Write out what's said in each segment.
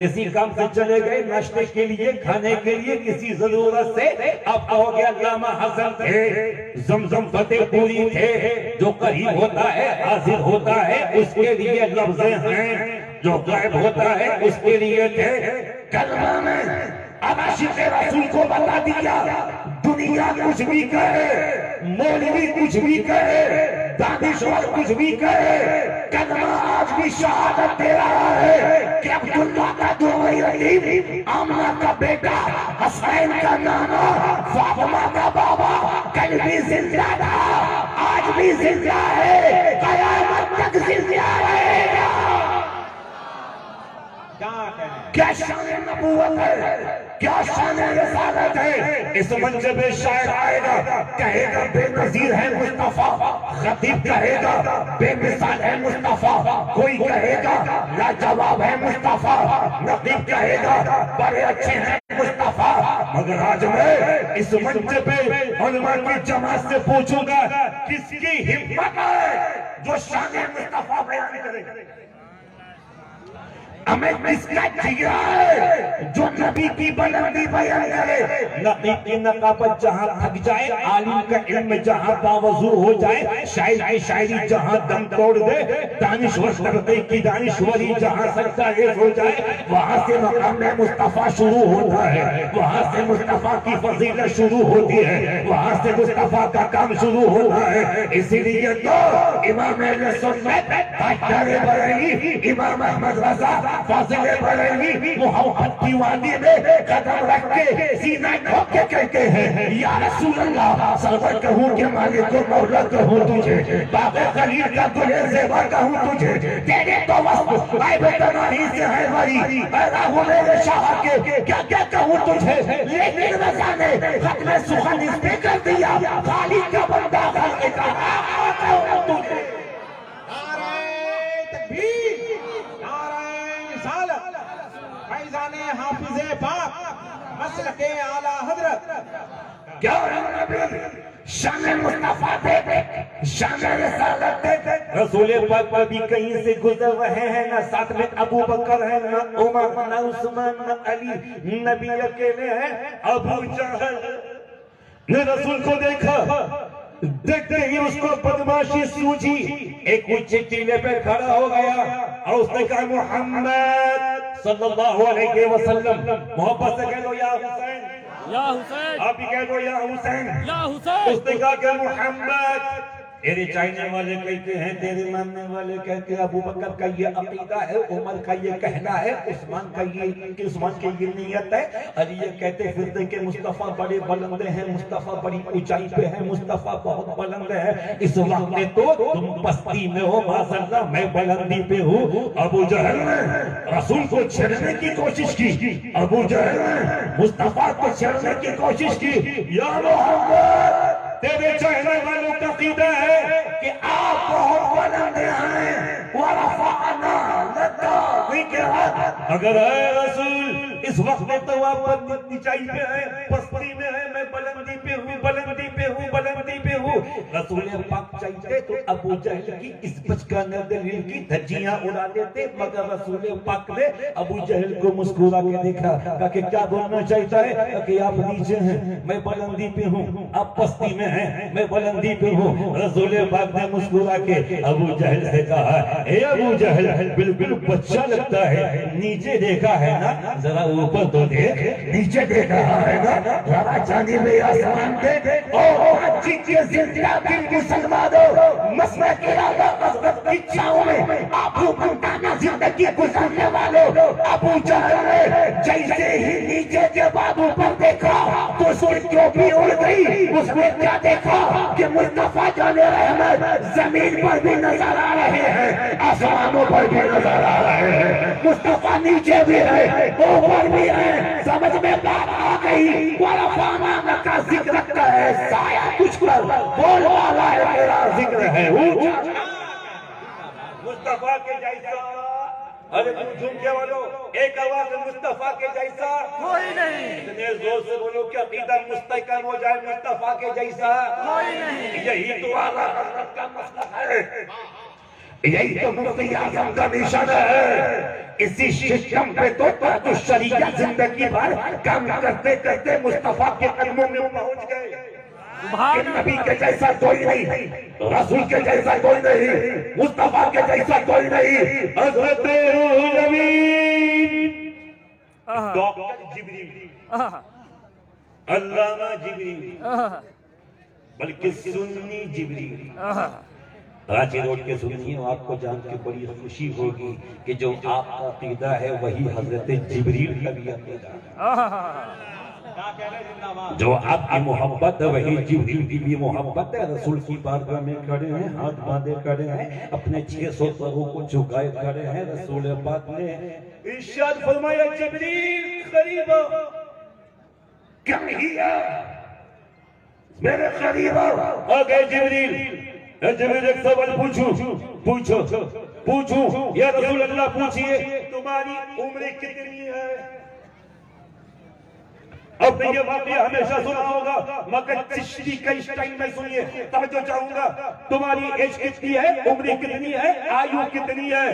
किसी काम से चले गए नाश्ते के लिए, खाने के लिए, किसी जरूरत से। अब कहोगे अल्लामा हसन थे, जमजम फतेहपुरी थे। जो करीब होता है हाजिर होता है उसके लिए लफ्ज़ हैं, जो गायब होता है उसके लिए थे। कलमा में अब आशिक़ रसूल को बता दिया, दुनिया कुछ भी कहे, मौलवी कुछ भी कहे, दानिश्वर कुछ भी कहे, कलमा आज भी शहादत दे रहा है कि अब्दुल्ला का दुर्गई रहीम, आमना का बेटा, हसनैन का नाना, फातिमा का बाबा कल भी जिंदा था, आज भी जिंदा है, कयामत तक जिंदा रहेगा। क्या शान नबूवत है, क्या शान रिसालत है। इस मंच पे शायर आएगा, कहेगा बेनजीर है मुस्तफा, खतीब कहेगा बेमिसाल है मुस्तफा, कोई कहेगा लाजवाब है मुस्तफा, नकीब कहेगा बड़े अच्छे हैं मुस्तफा। मगर आज मैं इस मंच पे उलमा की जमात से पूछूंगा, किसकी हिम्मत है जो शान मुस्तफा बयान करे। हमें किसका जिगरा है जो नबी की बुलंदी बयान करे। नबी की नकाबत जहाँ थक जाए, आलिम का इल्म जहाँ बावजू हो जाए, शायर की शायरी जहाँ दम तोड़ दे, दानिश्वर करते की दानिश्वरी जहाँ सक्सेस हो जाए, वहाँ से मकाम मुस्तफा शुरू होता है, वहाँ से मुस्तफा की फजीलत शुरू होती है, वहाँ से मुस्तफा का काम शुरू होता है। इसीलिए तो इमाम अहले सुन्नत ताजदार बरेली इमाम अहमद रजा फाज़िल बरेली मोहब्बत की वादी में कदम रख के सीना ठोक के कहते हैं, या रसूल अल्लाह, सरवर कहूँ के मालिक को मौला कहूँ तुझे, बाबे खलील का दुल्हे ज़ेबा कहूँ तुझे, तेरे तो वस्फ ऐब तनाही से है भरी, पैदा हो मेरे शाह के क्या क्या कहूँ तुझे। लेकिन रज़ा ने खत्म सुखन इस पे कर दिया, खाली का बंदा खाली का कहूँ तुझे। हाफिज़े पाक मसलके आला हज़रत क्या शान मुस्तफा थे, शान रिसालत थे। रसूल पाक पर भी कहीं से गुजर रहे हैं, ना साथ में अबू बकर है, ना उमर, ना उस्मान, ना अली, नबी अकेले हैं। अबू जहल ने रसूल को देखा, देखते ही उसको बदमाशी सूझी, एक ऊंचे टीले पे खड़ा हो गया और उसने कहा, मोहम्मद सल्लल्लाहु अलैहि वसल्लम, मोहब्बत से कह दो या हुसैन, या हुसैन, आप ही कह दो या हुसैन, या हुसैन। उसने कहा कि मोहम्मद, तेरे चाहने वाले कहते हैं, तेरे मानने वाले कहते हैं, अबू बकर का ये अकीदा है, उमर का ये कहना है, उस्मान का ये, उस्मान की ये नियत है, अली ये कहते फिरते के मुस्तफा बड़े बुलंद हैं, मुस्तफा बड़ी ऊंचाई पे है, मुस्तफा बहुत बुलंद है। इस वक्त में तो तुम पस्ती में हो, माशाअल्लाह मैं बुलंदी पे हूँ। अबू जहल ने रसूल को छेड़ने की कोशिश की, अबू जहल ने मुस्तफा को छेड़ने की कोशिश की। या मोहम्मद, तेरे चाहने वालों का अकीदा है कि आप बहुत बुलंद हैं, वरफ़अना लका ज़िक्रक। अगर है रसूल इस वक्त में तो आप ऊंचाई पे है, पस्ती में है, मैं बुलंदी पे हूँ, बुलंदी पे हूँ, बुलंदी पे हूँ। रसूल पाक चाहते तो अबू जहल की इस बचकाना दलील की धज्जियां उड़ा देते, मगर रसूल पाक ने अबू जहल को मुस्कुरा के देखा, कहा कि क्या बोलना चाहता है कि आप नीचे हैं, मैं बुलंदी पे हूँ, आप पस्ती में हैं, मैं बुलंदी पे हूँ। रसूल पाक ने मुस्कुरा के अबू जहल से कहा, हे अबू जहल, बिल्कुल बच्चा लगता है, नीचे देखा है ना, जरा ऊपर तो देख, नीचे देखा है ना, जरा चांदी में आसमान देख, और अच्छी चीज दिल मुसलमानों, मसला के इच्छाओं में आपको बनताना जिंदगी गुजारने वालों, अबू जहल ने जैसे ही नीचे के बाबू पर देखा तो उसकी टोपी उड़ गई। उसने क्या देखा कि मुस्तफा जाने रहमत जमीन पर भी नजर आ रहे हैं, आसमानों पर भी नजर आ रहे हैं, मुस्तफा नीचे भी है, ऊपर भी है। समझ में बात आ गई, वरफ़अना का जिक्र करता है, साया कुछ कर बोल वाला है, मेरा जिक्र है मुस्तफा के जैसा। अरे तुम झुमके वालों, एक आवाज मुस्तफा के जैसा कोई नहीं, इतने जोर से बोलो कि अकीदा मुस्तहकम हो जाए, मुस्तफा के जैसा कोई नहीं। यही तो आला हज़रत का मसला है, यही तो मुफ्ती आज़म का निशान है इसी सिस्टम पे तो शरीयत जिंदगी भर काम करते करते मुस्तफा के कदमों में पहुंच गए कि नबी के जैसा कोई नहीं, रसूल के जैसा कोई नहीं, मुस्तफा के जैसा कोई नहीं। हज़रत रूहुल अमीन डॉक्टर जिब्रील, अल्लामा जिब्रील, बल्कि सुन्नी जिब्रील। रांची रोड के सुन्नी आपको जान के बड़ी खुशी होगी कि जो आपका अकीदा है वही हजरत जिब्रील का भी अकीदा है। जो आपकी मोहब्बत है वही जिब्रील की भी मोहब्बत है। रसूल की बारगाह में खड़े हैं, हाथ बांधे खड़े हैं, अपने 600 सरों को झुकाए खड़े हैं। रसूल पाक ने इरशाद फरमाया, जिब्रील करीब क्या किया, मेरे करीब आ गए जिब्रील। जिब्रील एक सवाल पूछूं या रसूल अल्लाह पूछिए, तुम्हारी उम्र कितनी है? अब ये वाक़या हमेशा सुना होगा, मगर चिश्ती का इस टाइम में सुनिए, तवज्जो चाहूंगा। तुम्हारी एज कितनी है, उम्र कितनी है, आयु कितनी है?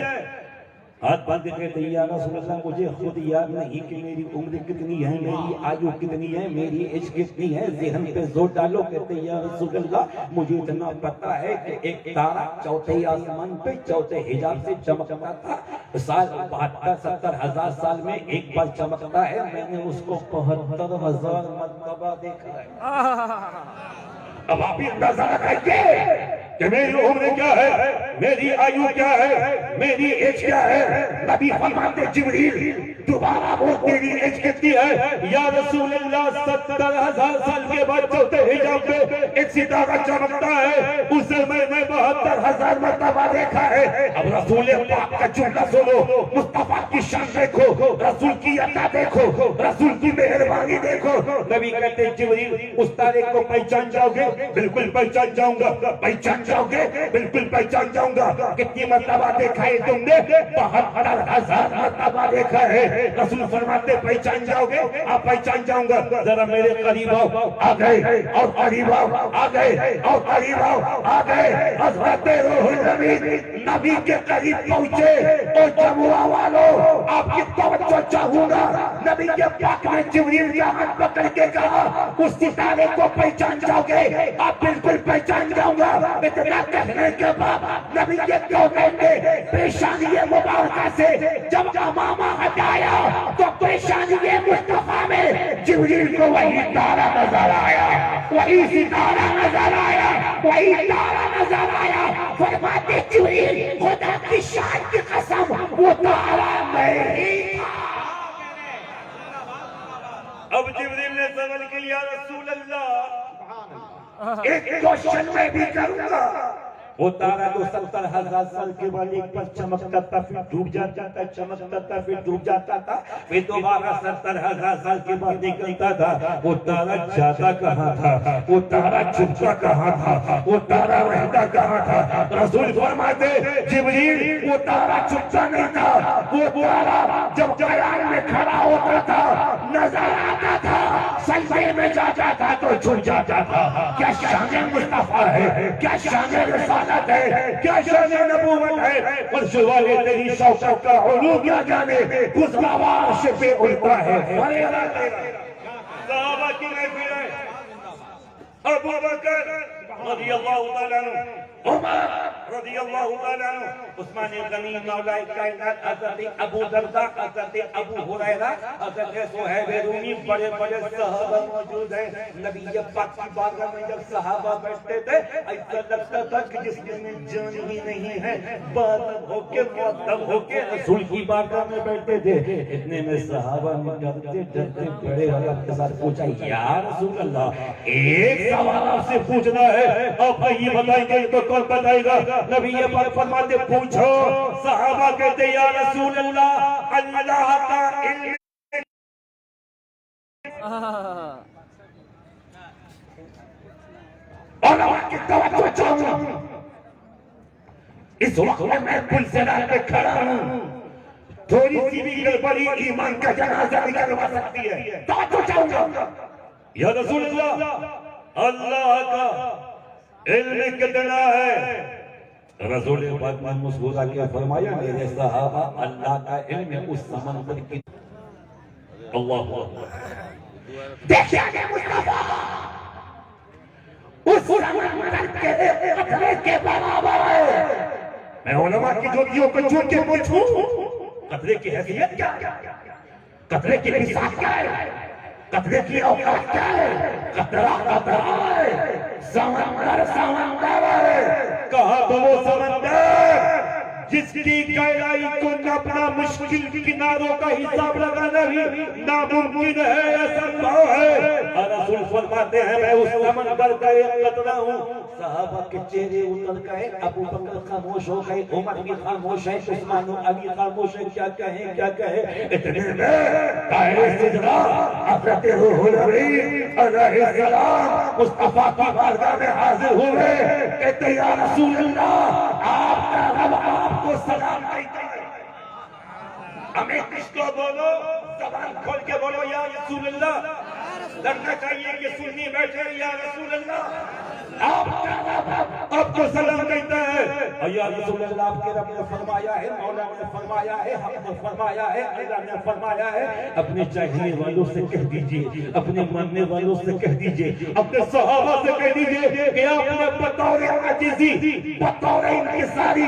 हाथ बांधे कहते हैं, या रसूल अल्लाह मुझे खुद याद नहीं कि मेरी उम्र कितनी है, मेरी आयु कितनी है, मेरी एज कितनी है। ज़हन पे जोर डालो। कहते हैं, या रसूल अल्लाह मुझे इतना पता है कि एक तारा चौथे आसमान पे चौथे हिजाब से चमकता था। साल 72-70 हजार साल में एक बार चमकता है। मैंने उसको 72,000 मरतबा देखा है। अब आप ही अंदाजा लगाइए कि मेरी उम्र क्या है, मेरी आयु क्या है, मेरी एज क्या है। नबी फरमाते, जिब्रील दोबारा वो तेरी एज कितनी है? या रसूल अल्लाह 70,000 साल के बाद चौथे हिजाब पे एक सितारा चमकता है, उसे मैंने 72,000 मरतबा देखा है। अब रसूल पाक का जुमला सुनो, मुस्तफा की शान देखो, रसूल की अता देखो, रसूल की मेहरबानी देखो। नबी कहते, जिब्रील उस तारे को पहचान जाओगे? बिल्कुल पहचान जाऊंगा। पहचान जाओगे? बिल्कुल पहचान जाऊंगा। कितनी मरतबा देखा है तुमने? 72,000 मरतबा देखा है। रसूल फरमाते, पहचान जाओगे? आप पहचान जाऊंगा। जरा मेरे करीब आओ। आ गए और करीब आओ, आ गए और करीब आओ, आ गए। हज़रत रूहुल अमीन नबी के करीब पहुंचे। और जमुआ वालों, आपकी तवज्जो चाहूंगा। नबी के पाक ने जिब्रील का हाथ पकड़ के कहा, उस सितारे को पहचान जाओगे? आप बिल्कुल पहचान जाऊंगा। इतना कहने के बाद नबी के तौबे ने पेशानी मुबारक से जब अमामा हटाया तो पेशानी मुस्तफा में जिब्रील को वही तारा नजर आया, वही सितारा नजर आया, वही तारा नजर आया। फरमाते, जिब्रील खुदा की शान की कसम, वो तारा मैं ही था। अब जिब्रील ने सवाल किया, रसूल अल्लाह एक क्वेश्चन मैं भी करूंगा। वो तारा जो 70,000 साल के बाद एक बार चमकता था, फिर डूब जाता था, चमकता था, फिर डूब जाता था, फिर दोबारा 70,000 साल के बाद निकलता था। वो तारा जाता कहाँ था? वो तारा छुपता कहाँ था? वो तारा रहता कहाँ था? रसूल फरमाते, जिब्रील वो तारा छुपता नहीं था। वो तारा जब कयाम में खड़ा होता था नजर आता था, सजदे में जाता था तो छुप जाता था। क्या शान मुस्तफा है, क्या शान रिसालत है, क्या शान नबूवत है। और शुवाले तेरी शौकत का उलू क्या जाने, गुज़रावा अर्श पे उड़ता है। सहाबा की महफिल है, अबू बकर रज़ियल्लाहु तआला अन्हु, उमर रज़ियल्लाहु तआला अन्हु, उस्मान गनी, मौलाए कायनात, हज़रत अबू दरदा, हज़रत अबू हुरैरा, हज़रत सुहैब रूमी, बड़े बड़े सहाबा मौजूद हैं। नबी पाक की बारगाह में जब सहाबा बैठते थे, ऐसा लगता था कि जिसमें जान ही नहीं है, बादल होके मुअद्दब होके रसूल की बारगाह में बैठते थे। इतने में सहाबा ने डरते डरते बड़े वाला के साथ पूछा, या रसूल अल्लाह एक सवाल आपसे पूछना है, आप ये बताएंगे तो कौन बताएगा? नबी ये बात फरमाते, पूछो। सहाबा कहते, या रसूल अल्लाह अल्लाह का इल्म। की तवज्जो चाहूं। इस वक्त में मैं पुल से पे खड़ा हूं, थोड़ी सी भी गड़बड़ी ईमान का जनाजा निकलवा सकती है। तवज्जो चाहूंगा। या रसूल अल्लाह, अल्लाह का इल्म कितना है? रसूल पाक ने मुस्कुरा के फरमाया मेरे सहाबा अल्लाह का इल्म उस समंदर की अल्लाह देखिए मुस्तफा उस समंदर के कतरे के बराबर है। मैं उलमा की ज्योतियों को छू के पूछूं कतरे की हैसियत क्या है, कतरे की हिसाब क्या है, कतरे की औकात क्या है। कतरा कतरा है, समंदर समंदर है। कहा तो वो समंदर जिसकी गहराई को नापना मुश्किल, किनारों का हिसाब लगाना भी नामुमकिन है, असंभव है। और रसूल फरमाते हैं मैं उस समंदर का एक कतरा हूँ। साहबा के चेहरे उतर गए, अबू बकर खामोश हो गए, उमर भी खामोश है, उस्मान अली खामोश है। क्या कहे क्या कहे। इतने में ताहिर सिजरा हज़रत रूहुल अमीन अलैहिस्सलाम मुस्तफा की बारगाह में हाजिर हुए। कहते या रसूल अल्लाह आपका रब आपको सलाम कहता है। हमें किसको बोलो, जबान खोल के बोलो या रसूल अल्लाह। डरना चाहिए कि सुन्नी बैठे या रसूल अल्लाह आपको सलाम कहता है। और या रसूल अल्लाह आपके रब ने फरमाया है, मौला ने फरमाया है, हक ने फरमाया है, अल्लाह ने फरमाया है अपने चाहने वालों से कह दीजिए, अपने मानने वालों से कह दीजिए, अपने सहाबा से कह दीजिए कि आपने बतौर अजीजी, बतौर इंकिसारी,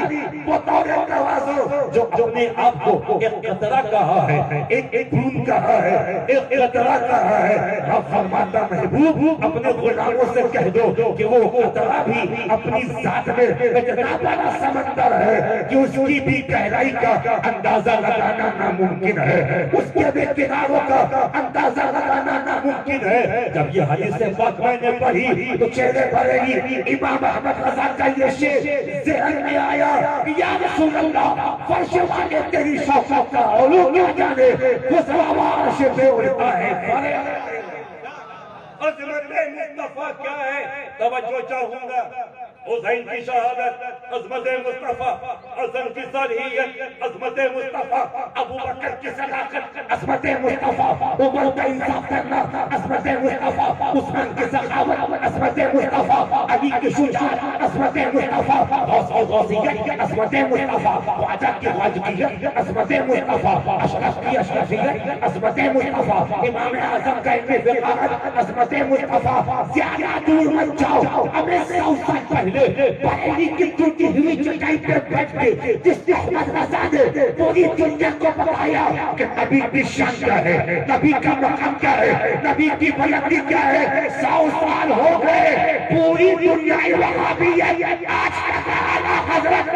बतौर तवाज़ु जो अपने आप को एक कतरा कहा है, एक बूंद कहा है, एक कतरा कहा है। आप फरमाता महबूब अपने गुलामों से कह दो कि वो कतरा भी अपनी जात में इतना बड़ा समंदर है कि उसकी भी गहराई का अंदाजा लगाना नामुमकिन है, उसके भी किनारों का अंदाजा लगाना नामुमकिन है। जब ये हदीस पाक मैंने पढ़ी तो चेहरे भरेगी इमाम अहमद रज़ा का ये शेर ज़हन में आया कि या रसूल अल्लाह फर्श वाले तेरी शौकत का औलू क्या जाने उस आवाज़ पे उड़ता है। अज़मत मुस्तफा क्या है, तवज्जो चाहूंगा। हुसैन की शहादत, अज़मत मुस्तफा, हसन की सालियत, अज़मत मुस्तफा, अबू बकर की सदाकत, अज़मत मुस्तफा, उमर का इंसाफ करना, अज़मत मुस्तफा, उस्मान की सखावत, अज़मत मुस्तफा, अली की शुजाअत, अज़मत मुस्तफा, गौस और गौसियत, अज़मत मुस्तफा, ख्वाजा की ख्वाजगियत, अज़मत मुस्तफा, अशरफ की अशरफियत, अज़मत मुस्तफा, इमाम आज़म का इत्तिफ़ाक़, अज़मत मुस्तफा। ज्यादा दूर मत जाओ, हमें 100 साल पहले बरेली की टूटी हुई चटाई पे बैठ के जिसने अहमद रज़ा ने पूरी दुनिया को बताया कि नबी की शान क्या है, नबी का मकाम क्या है, नबी की बुलंदी क्या है। 100 साल हो गए, पूरी दुनिया वहाबी है, आज तक आला हज़रत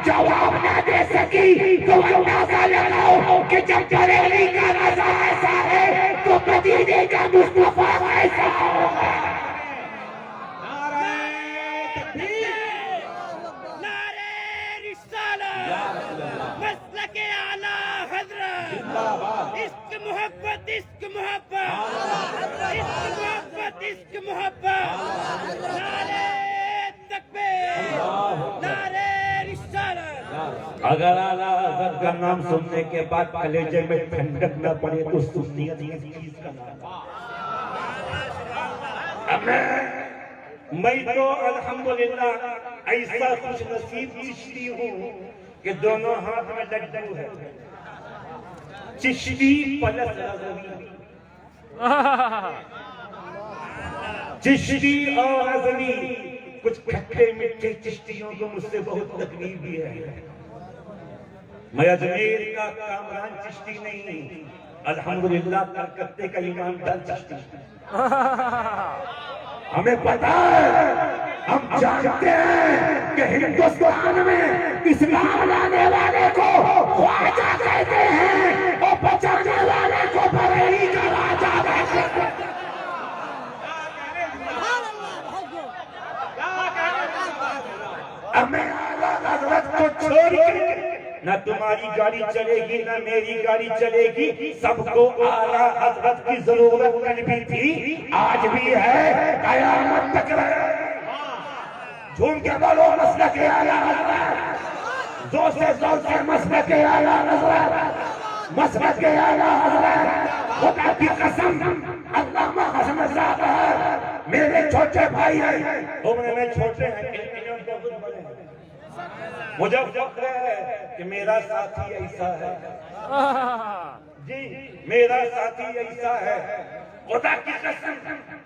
जवाब न दे सकी। तो अंदाजा लगाओ कि जब बरेली का रज़ा ऐसा है तो मदीने का मुस्तफा ऐसा होगा। मसलके आला हज़रत, इश्क मोहब्बत, इश्क मोहब्बत, इश्क मोहब्बत, इश्क मोहब्बत। नारे तकबीर, नारे रिसालत। अगर आला हज़रत का नाम सुनने के बाद कलेजे में ठंडक न पड़े तो सुन्नियत इस चीज का नाम। मैं तो अल्हम्दुलिल्लाह ऐसा खुश नसीब चिश्ती हूँ कि दोनों हाथ में लड्डू है। चिश्ती प्लस रज़वी, चिश्ती और रज़वी। कुछ खट्टे मीठे चिश्तियों को मुझसे बहुत तकलीफ भी है। मैं अजमेर का कामरान चिश्ती नहीं, अल्हम्दुलिल्लाह कलकत्ते का ईमानदार चिश्ती। हमें पता है, हम जानते हैं कि हिंदुस्तान में इस्लाम लाने वाले को ख्वाजा कहते हैं और बचाने वाले को बरेली का राजा कहते हैं। हमें आला हज़रत को छोड़ के न तुम्हारी गाड़ी चलेगी न मेरी गाड़ी चलेगी। सबको आला हज़रत की जरूरत कल भी थी, आज भी है, कयामत तक रहेगी। झूम के बोलो मसलके आला हज़रत, जोर से मसलके आला हज़रत, मसलके आला हज़रत। खुदा की कसम अल्लामा हसन साहब है, मेरे छोटे भाई हैं, उम्र में छोटे हैं, मुझे फख्र है कि मेरा साथी ऐसा है जी, मेरा साथी ऐसा है। खुदा की कसम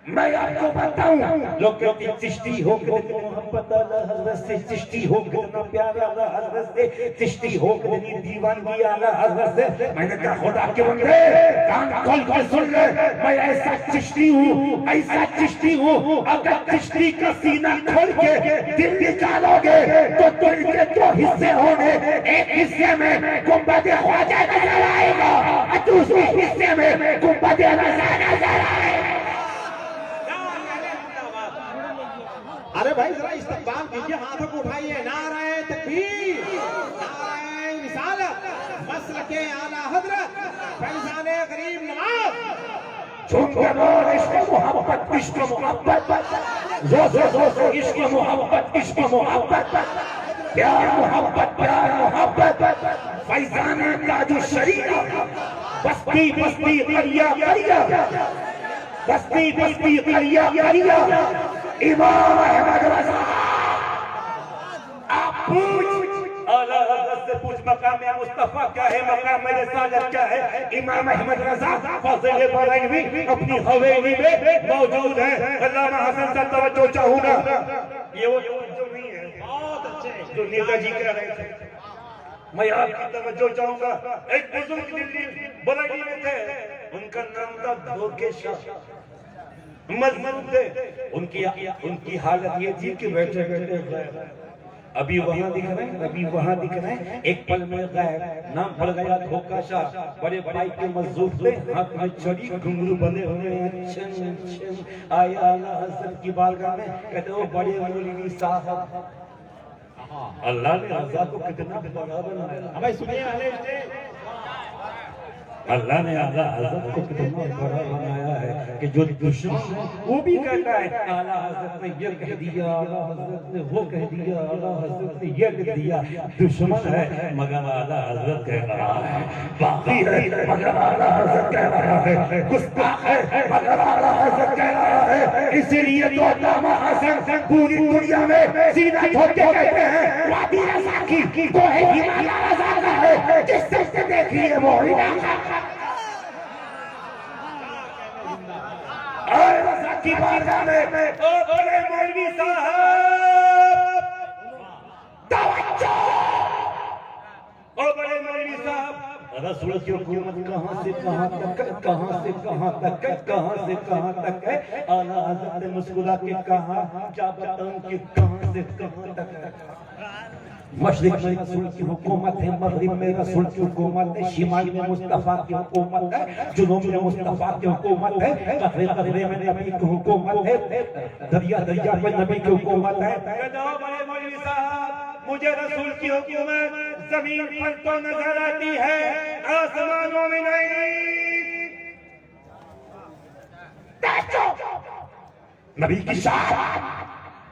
मैं आपको बताऊं, लोग कहते चिश्ती हो कितनी मोहब्बत आला हजरत से, चिश्ती हो कितना प्यार आला हजरत से, चिश्ती हो कितनी दीवानगी आला हजरत से। मैंने कहा खुदा के बंदे कान खोल कर सुन ले, मैं ऐसा चिश्ती हूँ, ऐसा चिश्ती हूँ। अगर चिश्ती का सीना खोल के दिल निकालोगे तो दिल के दो हिस्से होंगे, एक हिस्से में गुंबद ख्वाजा नजर आएगा और दूसरे हिस्से में गुंबद रज़ा नजर आएगा। अरे भाई जरा इस्तकबाल कीजिए, हाथों को उठाइए। नारे तकबीर, नारे रिसालत, मसलके आला हजरत फैजाने गरीब नवाज। झूमकर बोल इश्क मोहब्बत, इश्क मोहब्बत, जो जो जो जो इश्क मोहब्बत, इश्क मोहब्बत, प्यार मोहब्बत, प्यार मोहब्बत। फैजाने ताजु शरीया, बस्ती बस्ती करिया करिया, बस्ती बस्ती करिया करिया। इमाम अहमद रज़ा, आप पूछ आला हज़रत से पूछ, मकाम मुस्तफा क्या है, मकाम रिसालत क्या है। इमाम अहमद रज़ा फाज़िल बरेलवी अपनी हवेली में मौजूद है। अल्लामा हसन से तवज्जो चाहूंगा, ये वो तवज्जो नहीं है, बहुत अच्छे जो नेताजी कह रहे थे। मैं आपकी तवज्जो चाहूंगा, एक बुजुर्ग दिल्ली बरेली में थे, उनका नाम था धोखे शाह, मजमून थे। उनकी हालत ये थी कि बैठे बैठे अभी वहां दिख रहे हैं, अभी वहां दिख रहे हैं, एक पल में गायब। नाम पड़ गया धोखा शाह। बड़े भाई के मजदूर थे, हाथ में छड़ी, घुंघरू बंधे हुए हैं। आया आला हज़रत की बारगाह में, कहते हो बड़े मौलवी साहब, अल्लाह ने रज़ा को कितना बड़ा बनाया। भाई सुनिए वाले अल्लाह ने आला हज़रत को कितना बड़ा बनाया है कि जो दुश्मन वो भी कहता है आला हज़रत ने ये कह दिया, आला हज़रत ने वो कह दिया, आला हज़रत ने ये कह दिया। दुश्मन है मगर आला हज़रत कह रहा है, बागी है मगर आला हज़रत कह रहा है, गुस्ताख है मगर आला हज़रत कह रहा है। इसीलिए तो अल्लामा हसन पूरी दुनिया में सीना ठोक के कहते हैं वादी रज़ा की कोई हिमालय रज़ा का है, जिससे से देखिए वो ही ना की बारगाह में। ओ बड़े मौलवी साहब तवज्जो, ओ बड़े मौलवी साहब, रसूल की हुकूमत कहां से कहां तक, कहां से कहां तक, कहां से कहां तक है। आला हज़रत ने मुस्कुरा के कहा, क्या बताऊं कि कहां से कहां तक। मशरिक में रसूल की हुकूमत है, मगरिब में रसूल की हुकूमत है, शिमाल में मुस्तफा की हुकूमत है, जुनूब में मुस्तफा की हुकूमत है, कतरे कतरे में नबी की हुकूमत है, दरिया दरिया में नबी की हुकूमत है। बड़े मौलवी साहब, मुझे रसूल की हुकूमत जमीन पर तो नजर आती है, आसमानों में नहीं। नबी की शान,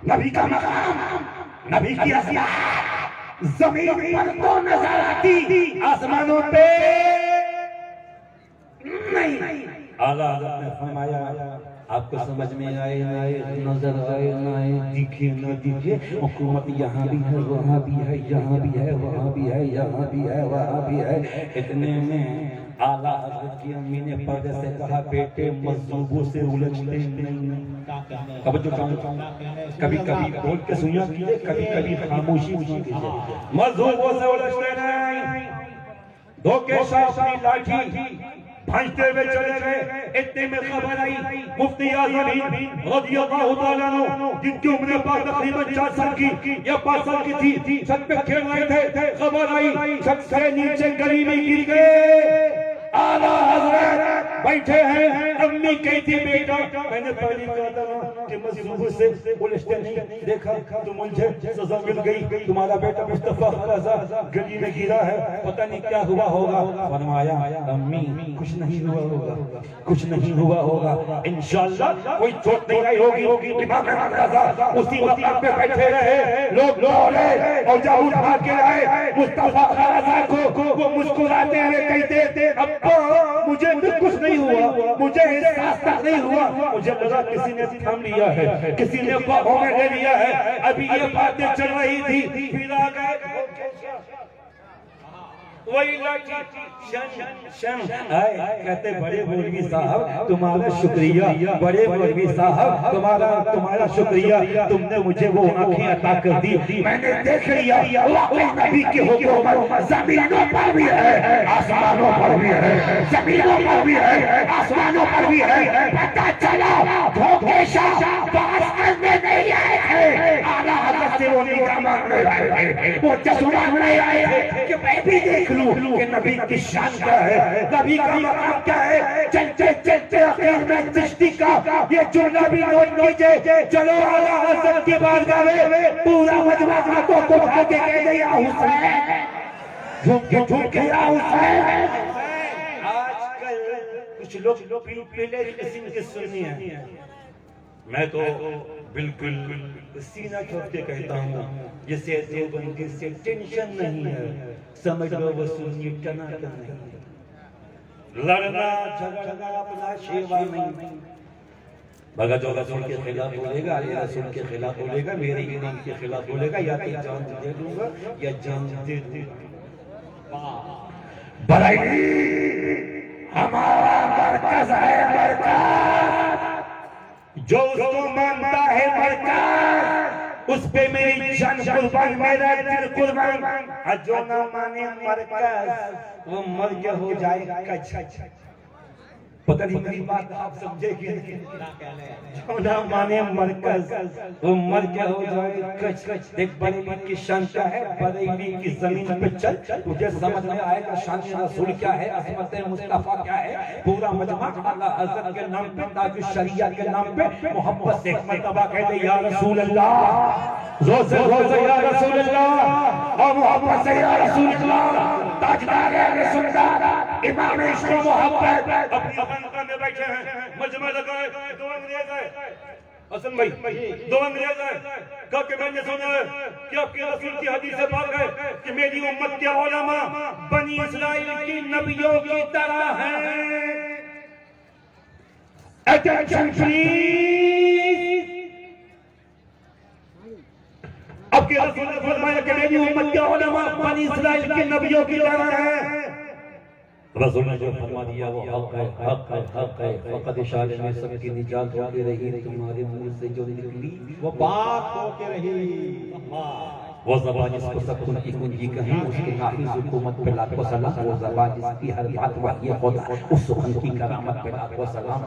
नबी का मकाम, नबी की असलाह जमीन पर तो नजर आती, आसमानों पे नहीं। आला हज़रत ने फरमाया आपको समझ में आए ना आए, नजर आए ना आए, दिखे ना दिखे, हुकूमत यहाँ भी है, वहाँ भी है, यहाँ भी है, वहाँ भी है, यहाँ भी है, वहाँ भी है। इतने में आला हज़रत की अम्मी ने पर्दे से कहा, बेटे मजलूबों से उलझते नहीं। कभी कभी बोल के सुनिया कीजिए, कभी कभी खामोशी कीजिए। मजलूबों से उलझते नहीं। धोखे शाह अपनी लाठी भांजते हुए चले गए। इतने में खबर आई मुफ्ती आज़म रज़ियल्लाहु तआला अन्हु, जिनकी उम्र पाक तकरीबन 4 साल की या 5 साल की थी, छत पे खेल रहे थे। खबर आई, छत से नीचे गली में गिर गए। आला हज़रत बैठे हैं। अम्मी कहती बेटा, मैंने पहले कहा था कि मजलूम से उलझते नहीं, देखा तो मुझे सजा मिल गई। तुम्हारा बेटा मुस्तफा रज़ा गली में गिरा है, पता नहीं क्या हुआ होगा। फरमाया अम्मी कुछ नहीं हुआ होगा, कुछ नहीं हुआ होगा, इंशाअल्लाह कोई चोट नहीं आई होगी। इमाम अहमद रज़ा उसी मकाम पे बैठे रहे। लोग दौड़े और जब उठा के आए मुस्तफा रज़ा को, वो मुस्कुराते हुए कहते अब्बा मुझे भी कुछ नहीं हुआ, मुझे एहसास नहीं हुआ, मुझे लगा किसी ने थाम लिया है, किसी ने बाहों में ले लिया है। अभी ये बातें चल रही थी, फिर आ गए वही लाठी कहते बड़े मौलवी साहब तुम्हारा शुक्रिया, बड़े मौलवी साहब तुम्हारा शुक्रिया, तुमने मुझे वो आंखें अता कर दी, मैंने देख लिया नबी की हुकूमत जमीनों पर भी है, आसमानों पर भी है, जमीनों पर भी है, आसमानों पर भी है। पता चला धोखेशाह बात करने नहीं आए थे, आला हज़रत से वो निगाह मांगने आए थे, वो चश्मा नहीं आए थे कि मैं भी देख लूं कि नबी की शान क्या है, नबी का मकाम क्या है। चलते चलते आखिर में चिश्ती का ये जो नबी नोट नीचे चलो आला हज़रत की बारगाह में, पूरा मजमा हाथों को उठा के कह दिया हुसैन, झूम के या हुसैन। आजकल कुछ लोग पीले किस्म की सुन्नी है, मैं तो बिल्कुल सीना ठोक के कहता हूँ, जिसे देवबंदी से टेंशन नहीं है, समझ लो वो सुन्नी टनाटन नहीं है, लड़ना झगड़ना अपना शेवा नहीं। मगर जो रसूल के खिलाफ बोलेगा, या रसूल के खिलाफ बोलेगा, मेरे ईमान के खिलाफ बोलेगा, या तो जान दे दूंगा या जान दे दूंगा। बरेली हमारा मरकज है, मरकज जो उसको मानता है मरकज, उस पे मेरी जान कुर्बान, मेरा दिल कुर्बान। और जो ना माने मरकज वो मर के हो जाएगा कच। पता नहीं मेरी बात आप समझेगी, जो ना माने मरकज वो मर के हो जाएगा कच। देख बरेली की शान क्या है, बरेली की जमीन पे चल, तुझे समझ में आएगा शान रसूल क्या है, अज़मत मुस्तफा क्या है। पूरा मजमा आला हज़रत के नाम पे, ताज शरिया के नाम पे मोहब्बत से मर्तबा कहते या रसूल अल्लाह, जोर से या रसूल अल्लाह, और मोहब्बत से या रसूल अल्लाह। ताजदार है सुल्तान इमाम इश्क मोहब्बत अपनी खानका में बैठे हैं, मजमा लगाए, दो अंग्रेज है हसन भाई, दो अंग्रेज है, कब के मैंने सुना है कि आपके रसूल की हदीस से पाक है कि मेरी उम्मत के उलमा बनी इस्राइल की नबियों की तरह है। अटेंशन प्लीज, आपके रसूल ने फरमाया कि मेरी उम्मत के उलमा बनी इस्राइल की नबियों की तरह है। रसूल ने जो फरमा दिया वो हक है, हक है, हक है। फकत इशारे में सबकी निजात होती रही, तुम्हारे मुंह से जो निकली वो बात होके रही। वो ज़बान जिसको सब कुंजी कुंजी कहीं, उसके नाफिज़ हुकूमत पे लाखों सलाम। वो ज़बान जिसकी हर बात वही खुदा, उस सुखन की करामत पे लाखों सलाम।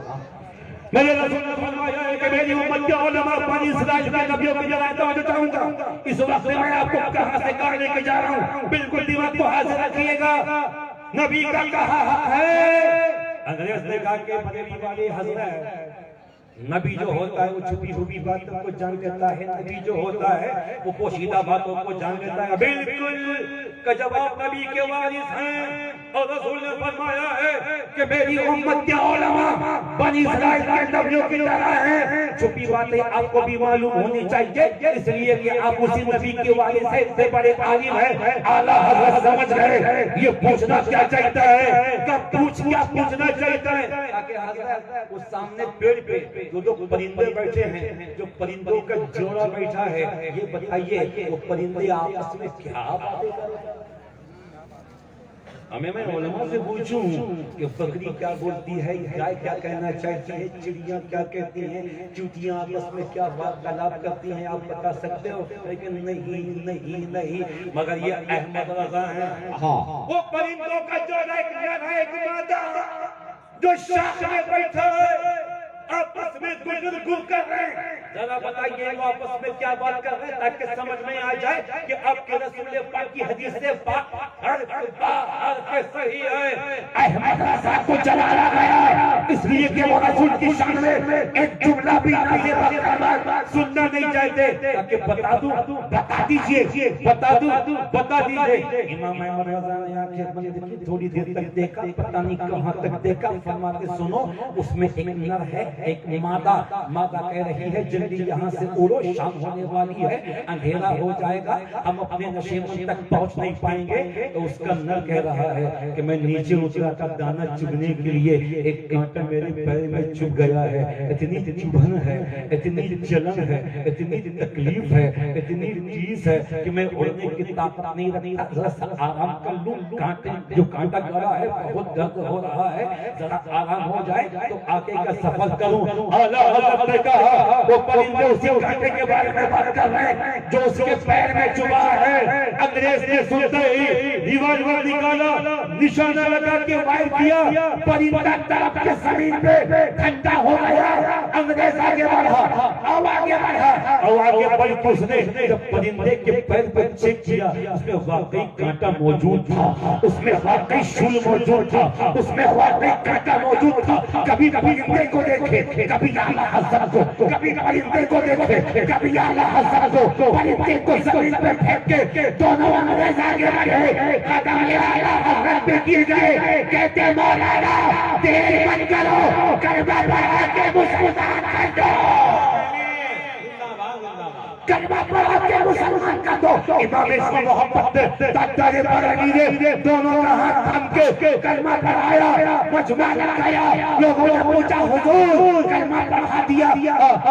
मेरे रसूल ने फरमाया है कि मेरी उम्मत के उलमा बनी इस्राइल के नबियों की जगह तो बताऊंगा। इस वक्त मैं आपको कहां से कहां लेके जा रहा हूं, बिल्कुल दिमाग को हाजिर रखिएगा। नबी का कहा है, अंग्रेज ने कहा कि बरेली वाले हजरत, नबी जो होता है वो छुपी हुई बातों को जान लेता है, नबी जो होता है वो पोशीदा बातों को जान लेता है। बिल्कुल का जवाब नबी के वारिस हैं, और रसूल ने फरमाया है कि मेरी उम्मत के उलमा बनी इस्राइल के नबियों की तरह हैं। छुपी बातें आपको भी मालूम होनी चाहिए, इसलिए कि आप उसी नबी के वारिस हैं, इतने बड़े आलिम हैं, आला हज़रत समझ गए ये पूछना क्या चाहता है, कब क्या पूछना चाहता है, ताकि हज़रत उस सामने पेड़ पे जो लोग परिंदे बैठे हैं, जो परिंदों का जोड़ा बैठा है, ये बताइए वो परिंदे आपस में क्या बातें कर रहे हैं। हमें मैं उलमा से पूछूं कि बकरी क्या बोलती है, गाय क्या कहना चाहती है, चिड़िया क्या कहती हैं, चूतियां आपस में क्या वार्तालाप करती हैं, आप बता सकते हो? लेकिन नहीं नहीं नहीं, मगर ये अहमद रजा है, वो परिंदों का जोड़ा एक मादा जो शाख में बैठा है, आपस में गुफ्तगू कर रहे हैं। जरा बताइए वो आपस में क्या बात कर रहे हैं, ताकि समझ में आ जाए कि आपके रसूल पाक की हदीस से बात हर के सही है। अहमद रजा को जलाया गया इसलिए कि वो रसूल की शान में एक जुमला भी सुनना नहीं चाहते, ताकि बता दीजिए, बता दीजिए। इमाम अहमद रजा ने आंखें बंद की, थोड़ी देर तक देखा, पता नहीं कहां तक देखा, फरमाते सुनो उसमें एक नर है, एक मादा कह रही है जल्दी यहाँ से उड़ो, शाम होने वाली है, अंधेरा हो जाएगा, हम अपने नशेबन तक पहुंच नहीं पाएंगे। तो उसका नर कह रहा है कि मैं नीचे उतरा था दाना चुगने के लिए, एक कांटे मेरे पैर में चुभ गया है, इतनी चुभन है, इतनी जलन है, इतनी तकलीफ है, इतनी चीज है कि मैं उड़ने की ताकत नहीं रखता। जरा सा आराम कर लूं, कांटे जो कांटा गड़ा है बहुत दर्द हो रहा है, जरा आराम हो जाए तो आगे का सफर करूं। आला हज़रत ने कहा वो परिंदे उसी कांटे के बारे में बात कर रहे हैं जो उसके पैर में चुभा है। अंग्रेज ने सुनते ही रिवॉल्वर निकाला, निशाना लगा के फायर किया, परिंदा तरफ के जमीन पे ठंडा हो गया। अंग्रेज आगे बढ़ा, अब आगे बढ़ा, और आगे बढ़ के उसने जब परिंदे के पैर पर चेक किया, उसमें वाकई कांटा मौजूद था, उसमें वाकई शूल मौजूद था, उसमें वाकई कांटा मौजूद था। कभी परिंदे को देखे, कभी आला हज़रत को, कभी परिंदे को देखे, कभी आला हज़रत को, परिंदे को जमीन पे फेंक के दोनों अंग्रेज आगे बढ़े। कदम आला हज़रत पे गिर गए, कहते मौलाना देर मत करो, कलमा पढ़ा के मुसलमान कर दो, कलमा पढ़ा के मुसलमान कर दो। इमाम मोहम्मद तात्तारे बरनी ने दोनों का हाथ थाम के कलमा पढ़ाया, मजमा लगाया। लोगों ने पूछा हुजूर कलमा पढ़ा दिया,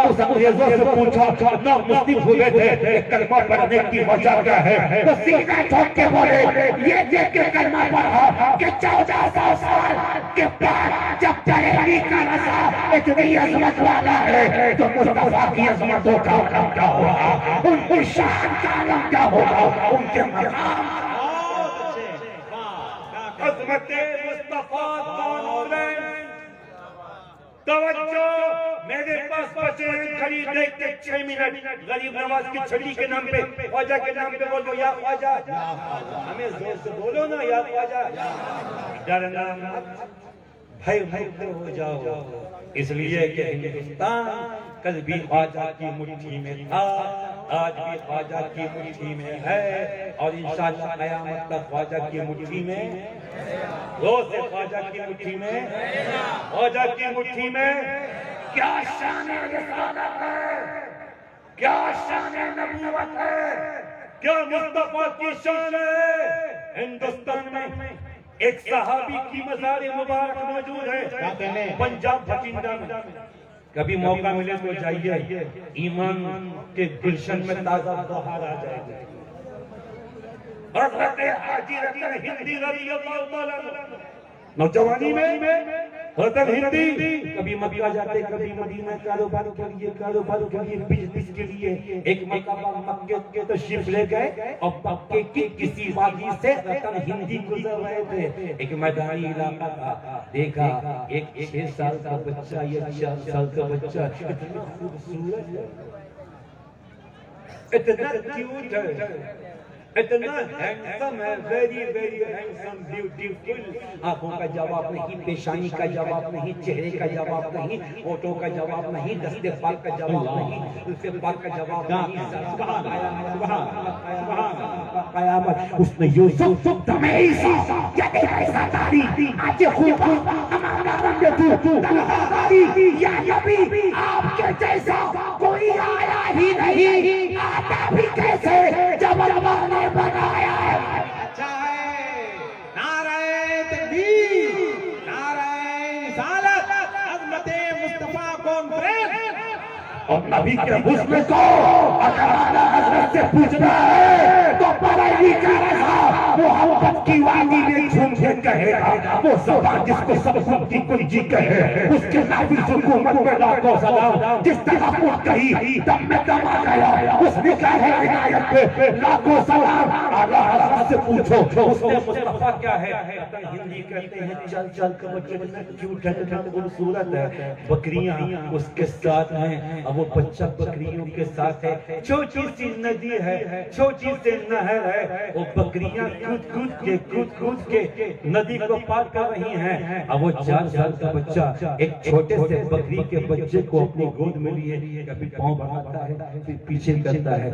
उस अंग्रेजों से पूछा ना मुस्लिम हुए थे, कलमा पढ़ने की वजह क्या है? तो सीधा ठोक के बोले ये देख के कलमा पढ़ा कि 1400 साल के बाद जब तहरीरी का रसा इतनी अजमत वाला है तो मुस्तफा की अजमतों का आलम क्या होगा, उनकी शान का आलम क्या होगा, उनके मकाम अजमत मुस्तफा तवज्जो। मेरे पास बचे खरीदे के 6 मिनट गरीब नवाज की छड़ी के नाम पे, ख्वाजा के नाम पे बोलो या ख्वाजा, हमें जोर से बोलो ना या ख्वाजा। डरना मत, भय मुक्त हो जाओ, इसलिए कि हिंदुस्तान कल भी ख्वाजा की मुट्ठी में था, आज भी ख्वाजा की मुट्ठी में है, और इंशाअल्लाह क़यामत तक ख्वाजा की मुट्ठी में, रोज़ से ख्वाजा की मुट्ठी में, ख्वाजा की मुट्ठी में। क्या शान रिसालत है, क्या शान नबूवत है, क्या मुस्तफा की शान है। हिंदुस्तान में एक सहाबी की मज़ार मुबारक मौजूद है पंजाब भटिंडा में। कभी मौका मिले तो जाइए, ईमान के गुलशन में ताजा बहार आ जाएगा। हज़रत हाजी रतन हिंदी रज़ियल्लाहु तआला नौजवानी में हज़रत हिंदी कभी मक्का जाते, कभी मदीना कारोबार के लिए बिजनेस के लिए एक मरतबा मक्के के तशरीफ ले गए और मक्के की किसी वादी से रतन हिंदी गुजर रहे थे। एक मैदानी इलाका था, देखा एक 6 साल का बच्चा या 4 साल का बच्चा इतना खूबसूरत है, इतना क्यूट है, इतना हैंडसम है, वेरी वेरी हैंडसम, ब्यूटीफुल। आंखों का जवाब नहीं, पेशानी का जवाब नहीं, चेहरे का जवाब नहीं, होठों का जवाब नहीं, दस्ते पाक का जवाब नहीं, उसके पाक का जवाब नहीं। कयामत उसने यूसुफ तमईसा यानी ऐसा तारी आज खूब हमारा बंदे तू या नबी आपके जैसा कोई आया ही नहीं, आता भी कैसे जब अल्लाह ने बनाया है। अच्छा है, नारे तकबीर, नारे रिसालत, अज़मते मुस्तफा कॉन्फ्रेंस। और नबी के हुस्न को अगर आला हज़रत से पूछना है तो बरेली का रज़ा मोहब्बत की वादी में झूम के कहेगा। वो ज़बान जिसको सब की कुंजी कहे, उसके नाफिज हुकूमत में लाखों सलाम। जिस तरह वो कही दम में दम आ गया, उसने कहा है इनायत पे लाखों सलाम। आला हज़रत से पूछो उसने मुस्तफा क्या है, हिंदी कहते हैं चल चल के बच्चे क्यूट है, खूबसूरत है, बकरियां उसके साथ हैं। वो बच्चा बकरियों के साथ है, छोटी सी नदी है, छोटी सी नहर है, वो बकरियां कूद कूद के नदी को पार कर रही हैं। अब वो 4 साल का बच्चा एक छोटे से बकरी के बच्चे को अपनी गोद में लिए, कभी पाँव बढ़ाता है, फिर पीछे करता है,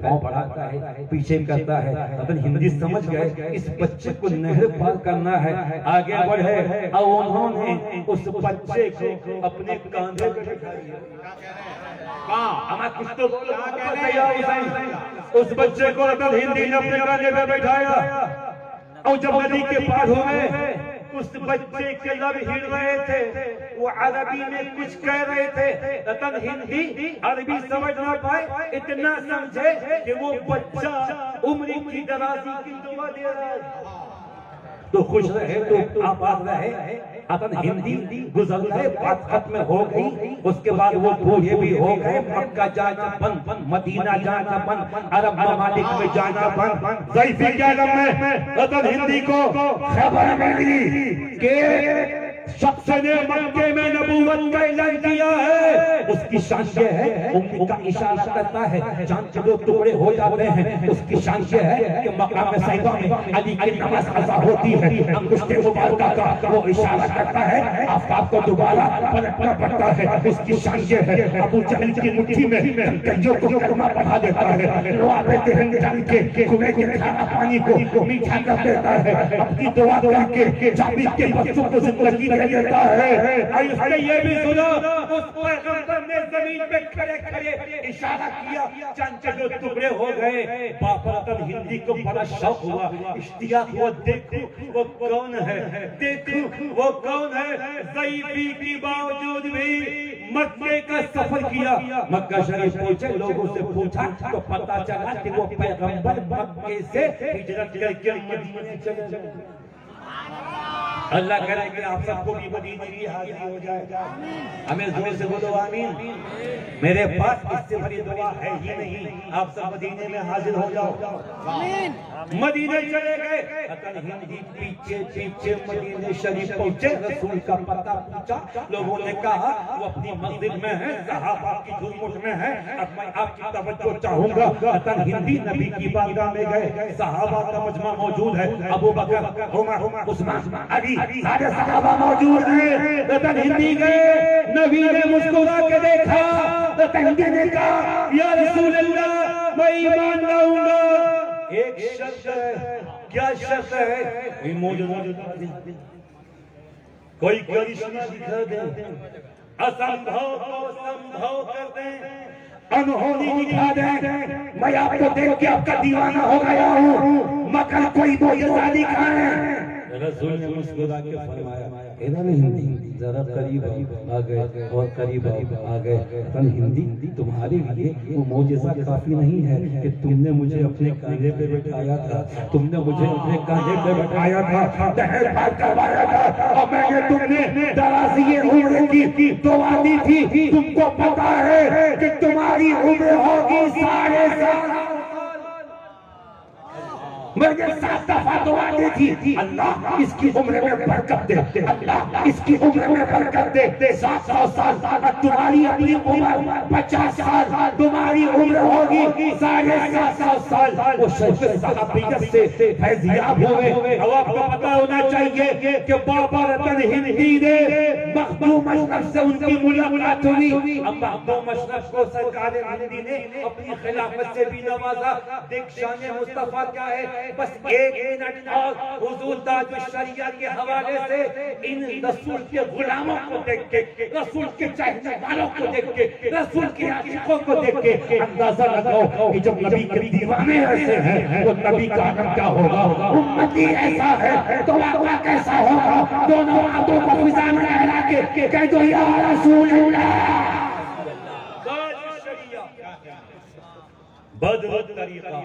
पाँव बढ़ाता है, पीछे करता है। अपन हिंदी समझ गए, इस बच्चे को नहर पार करना है, आगे बढ़े। और उन्होंने उस बच्चे को अपने कांधे पर कुछ तो उस बच्चे को रतन हिंदी ने अपने कांधे पे बैठाया। और जब नदी के पार हो गए उस बच्चे के लब हिल रहे थे, वो अरबी में कुछ कह रहे थे, रतन हिंदी अरबी समझ ना पाए, इतना समझे कि वो बच्चा उम्र की दराजी की दुआ दे रहा है। तो खुश रहे तो आबाद रहे। अपन हिंदी गुजर गए, बात खत्म हो गई। उसके बाद वो बूढ़े भी हो गए। मक्का जाना बंद, मदीना जाना बंद, अरब ममालिक में जाना बंद। ज़ैफ़ी के आलम में अपन हिंदी को खबर मिली कि शख्स ने मक्के में नबूवत का ऐलान किया है। उसकी शान ये है, उम्र का इशारा करता है, चांद के दो टुकड़े हो जाते हैं। उसकी शान ये है कि मकाम सैदा में अली की नमाज कज़ा होती है। अंगुष्ठे मुबारका का वो इशारा करता है, आफताब को दोबारा पलटना पड़ता है। उसकी शान ये है, अबू जहल की मुट्ठी में कईयों को कलमा पढ़ा देता है। लुआबे तिरंग डाल के कुएं के खारा पानी को मीठा कर देता है। अपनी दुआ करके जाबिर के बच्चों को जिंदगी देता है। इसने ये भी सुना, उस पैगंबर ने जमीन पे खड़े खड़े इशारा किया, चांद के दो टुकड़े हो गए। बाप रतन हिंदी को बड़ा शौक हुआ, इश्तियाक हुआ, देखो वो कौन है, देखो वो कौन है। ज़ैफ़ी के बावजूद भी मक्के का सफर किया। मक्का शरीफ पहुंचे, लोगों से पूछा तो पता चला कि वो पैगंबर मक्के से हिजरत करके मदीने चले गए। अल्लाह करे कि आप सबको भी मदीने की हाजिरी हो जाए। हमें जोर से बोलो आमीन। मेरे पास इससे बड़ी दुआ है ही नहीं, आप सब मदीने में हाजिर हो जाओ। मदीने चले गए, अतन हिंदी पीछे पीछे मदीने शरीफ पहुंचे। रसूल का पता पूछा, लोगों ने कहा वो अपनी मस्जिद में है, सहाबा की झुरमुट में है। अब मैं आपकी तवज्जो चाहूंगा। अतन हिंदी नबी की बारगाह में गए, सहाबा का मजमा मौजूद है, अबू बकर, उमर, उस्मान, अली, सारे सहाबा मौजूद हैं। रतन हिंदी गए, नबी ने मुस्कुरा के देखा। रतन हिंदी ने कहा, या रसूल अल्लाह, मैं ईमान लाऊंगा। एक शर्त है। क्या शर्त है? कोई करिश्मा दिखा दे, असंभव को संभव कर दे, अनहोनी दिखा दे। मैं आपको देख के आपका दीवाना हो गया हूँ, मगर कोई मोइज़ा दिखाए। रसूल ने मुस्कुरा के फरमाया, इन्होंने हिंदी जरा करीब आ गए और करीब आ गए। तन हिंदी तुम्हारे लिए वो मोजिज़ा काफी नहीं है कि तुमने मुझे अपने कांधे पे बैठाया था, तुमने मुझे अपने कांधे पे बैठाया था, दहर पार करवाया था, और मैंने तुमने दराज़ी उम्र की दुआ दी थी। तुमको पता है कि तुम्हारी उम्र होगी 7.5 मैंने 7 दफा दुआ दी थी, अल्लाह इसकी उम्र में बरकत दे, अल्लाह इसकी उम्र में बरकत दे। 700 साल, तुम्हारी अपनी उम्र 50 साल, तुम्हारी उम्र होगी 750 साल। वो शरीफ सहाबियत से फैज़याब हुए। अब आपको पता होना चाहिए कि बाबा रतन हिंदी ने मखदूम अशरफ से उनकी मुलाकात हुई। अब मखदूम अशरफ को सरकार हिंदी ने अपनी खिलाफत से भी नवाजा। देख शान मुस्तफा क्या है। बस 1 मिनट और हुजूर ताजुल शरिया के हवाले से इन रसूल के गुलामों को देख के, रसूल के चाहने वालों को देख के, रसूल के आशिकों को देख के अंदाजा लगाओ कि जब नबी के दीवाने ऐसे हैं तो नबी का आदम क्या होगा, उम्मती ऐसा है तो आका कैसा होगा। दोनों हाथों को फिजा में लहरा के कह दो या रसूल अल्लाह। बदर तरीका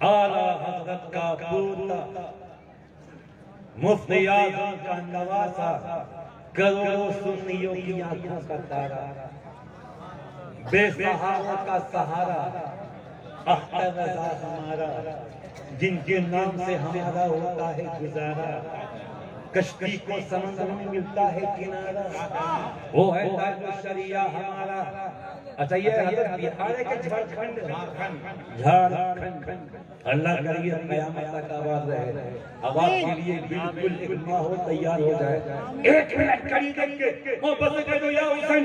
आला हज़रत का पोता, मुफ्ती आज़म का नवासा, करोड़ों सुन्नियों की आंखों का तारा, बेसहारा का सहारा, अख्तर रज़ा हमारा, जिनके नाम से हमारा होता है गुजारा, कश्ती को समंदर में मिलता है किनारा, वो है ताजुल शरिया हमारा। अच्छा ये हज़रत बिहार के झारखंड, अल्लाह करिए क़यामत तक आवाज़ रहे। आवाज़ के लिए बिल्कुल एक माहौल तैयार हो जाए। 1 मिनट करीब देंगे, मोहब्बत से कहो या हुसैन,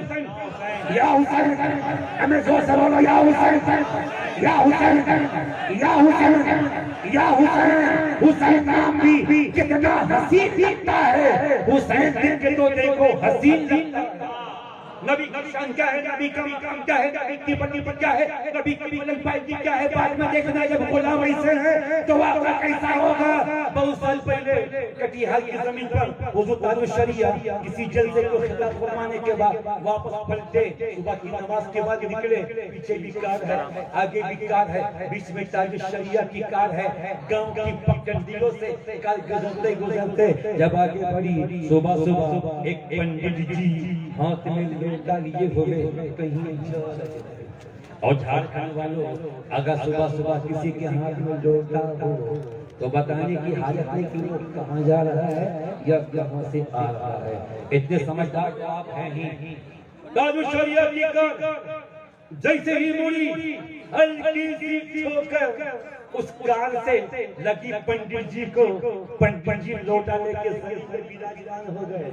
या हुसैन, हमें जोर से बोलो या हुसैन, या हुसैन, या हुसैन, या हुसैन। हुसैन नाम भी कितना हसीन लगता है। हुसैन देख के तो देखो हसीन लगता है, नबी की शान क्या है, नबी का मकाम क्या है, नबी की वजीफा क्या है, नबी की बुलंदबाजी क्या है, बाद में देखना जब गुलाम ऐसे हैं तो वाक़ा कैसा होगा। बहुत साल पहले कटिहार की जमीन पर हुजूर ताजुश शरिया किसी जलसे को खिताब फरमाने के बाद वापस पलटे, सुबह की नमाज के बाद निकले, पीछे भी कार है, आगे भी कार है, बीच में ताजुश शरिया की कार है। गांव की पगडंडियों से कार गुजरते गुजरते जब आगे बढ़ी, सुबह सुबह एक पंडित जी हाथ में लोटा लिए हुए कहीं और झारखंड वालों, अगर सुबह सुबह किसी के हाथ में लोटा हो तो बताने की हालत नहीं कि वो कहाँ जा रहा है या कहाँ से आ रहा है। इतने समझदार तो आप हैं ही। ताजुश शरिया की कार जैसे ही मुड़ी, हल्की सी ठोकर उस कार से लगी पंडित जी को। पंडित जी लोटा लेके सही से विराजमान हो गए।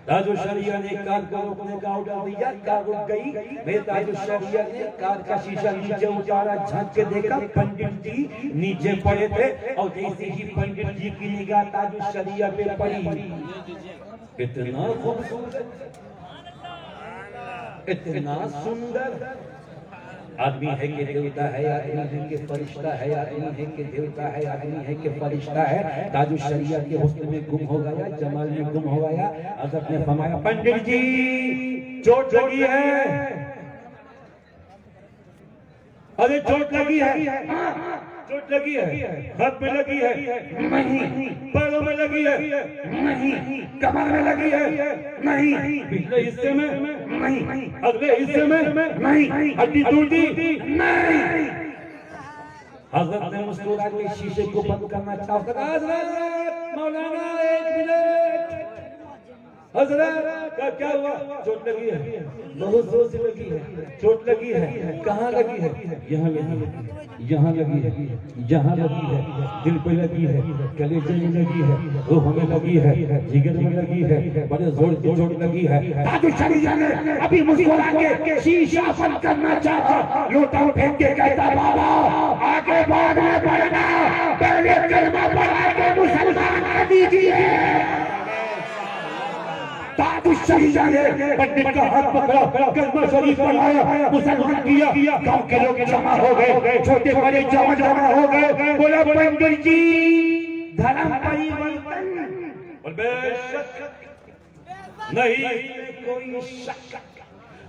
ताजुश शरिया ने कार को रोकने का ऑर्डर दिया, कार रुक गई। फिर ताजुश शरिया ने कार का शीशा नीचे उतारा, झांक के देखा पंडित जी नीचे पड़े थे और जैसे ही पंडित जी की निगाह ताजुश शरिया पे पड़ी, इतना खूबसूरत, इतना सुंदर आदमी है कि देवता है, आदमी है कि फरिश्ता है, आदमी है कि देवता है, आदमी है कि फरिश्ता है। ताजुश शरिया के हुस्न में गुम हो गया, जमाल में गुम हो गया। हज़रत ने फरमाया, पंडित जी चोट लगी है। अरे चोट लगी है, चोट लगी है, हाथ में लगी है नहीं, पैरों में लगी है नहीं, कमर में लगी है नहीं, पिछले हिस्से में नहीं, अगले हिस्से में नहीं, हड्डी टूटी नहीं। हज़रत ने मुस्कुरा के शीशे को बंद करना चाहा। हज़रत मौलाना एक मिनट, हज़रत क्या हुआ? चोट लगी है, बहुत जोर से लगी है, चोट लगी है। कहाँ लगी है? यहाँ लगी है, यहाँ लगी है, यहाँ लगी है, दिल पे लगी है, कलेजे में लगी है, रूह में लगी है, जिगर में लगी है, बड़े जोर की चोट लगी है। ताजुश शरिया ने अभी मुस्कुरा के शीशा बंद करना चाहा, लोटा फेंक के कहता, बाबा आगे बाद में बढ़ना, पहले कलमा पढ़ा के मुसलमान कर दीजिए। ताजुश शरिया ने पंडित का हाथ पकड़ा, कलमा शरीफ पढ़ाया, मुसलमान किया। गांव के लोग जमा हो गए, छोटे बड़े जमा हो गए। बोला, पंडित जी धर्म परिवर्तन नहीं, कोई शक,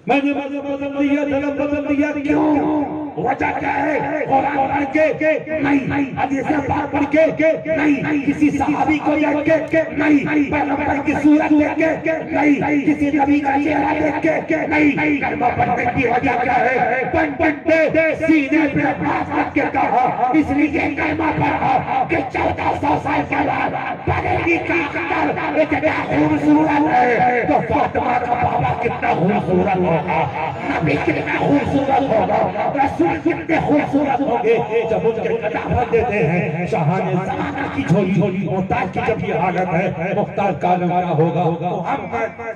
मैंने बदल दिया, धर्म बदल दिया। क्यों? वजह क्या है? कुरान पढ़ के नहीं, हदीस पढ़ के नहीं, किसी सहाबी को देख के नहीं, पैगंबर की सूरत देख के नहीं, किसी नबी का चेहरा देख के नहीं। कलमा पढ़ने की वजह क्या है? पंडित ने सीने पे हाथ रख के कहा, इसलिए कलमा पढ़ा कि 1400 साल के बाद बनेगी काकड़ इतना खूबसूरत है तो फातिमा का बाबा कितना खूबसूरत होगा, नबी कितना खूबसूरत होगा, रसूल कितने खूबसूरत होंगे। जब उनके कदम देते हैं, शाहाने ज़माना की झोली मुख्तार की जब ये हालत है, मुख्तार का नवारा होगा तो हम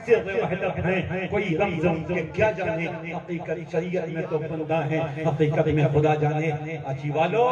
सिर्फ वहदत हैं, कोई रमज़म के क्या जाने, हकीकत शरीयत में तो बंदा है, हकीकत में खुदा जाने। अच्छी वालों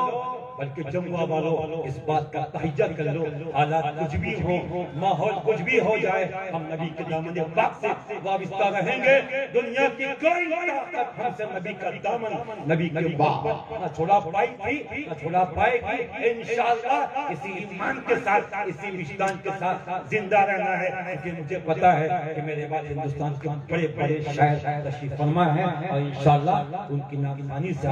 बल्कि जमुआ वालों, इस बात का तहज्जुद कर लो, हालात कुछ भी हो, माहौल कुछ भी हो जाए, हम नबी के दामन पाक से वाबस्ता रहेंगे। दुनिया की कोई ताकत हमसे नबी का दामन, नबी की बात न छोड़ा पाई थी, न छोड़ा पाएगी। इंशाअल्लाह इसी ईमान के साथ, इसी विजदान के साथ जिंदा रहना है, क्योंकि मुझे पता है कि मेरे बाद हिंदुस्तान के बड़े बड़े शायर तशरीफ फरमा हैं और इंशाअल्लाह उनकी नागवानी से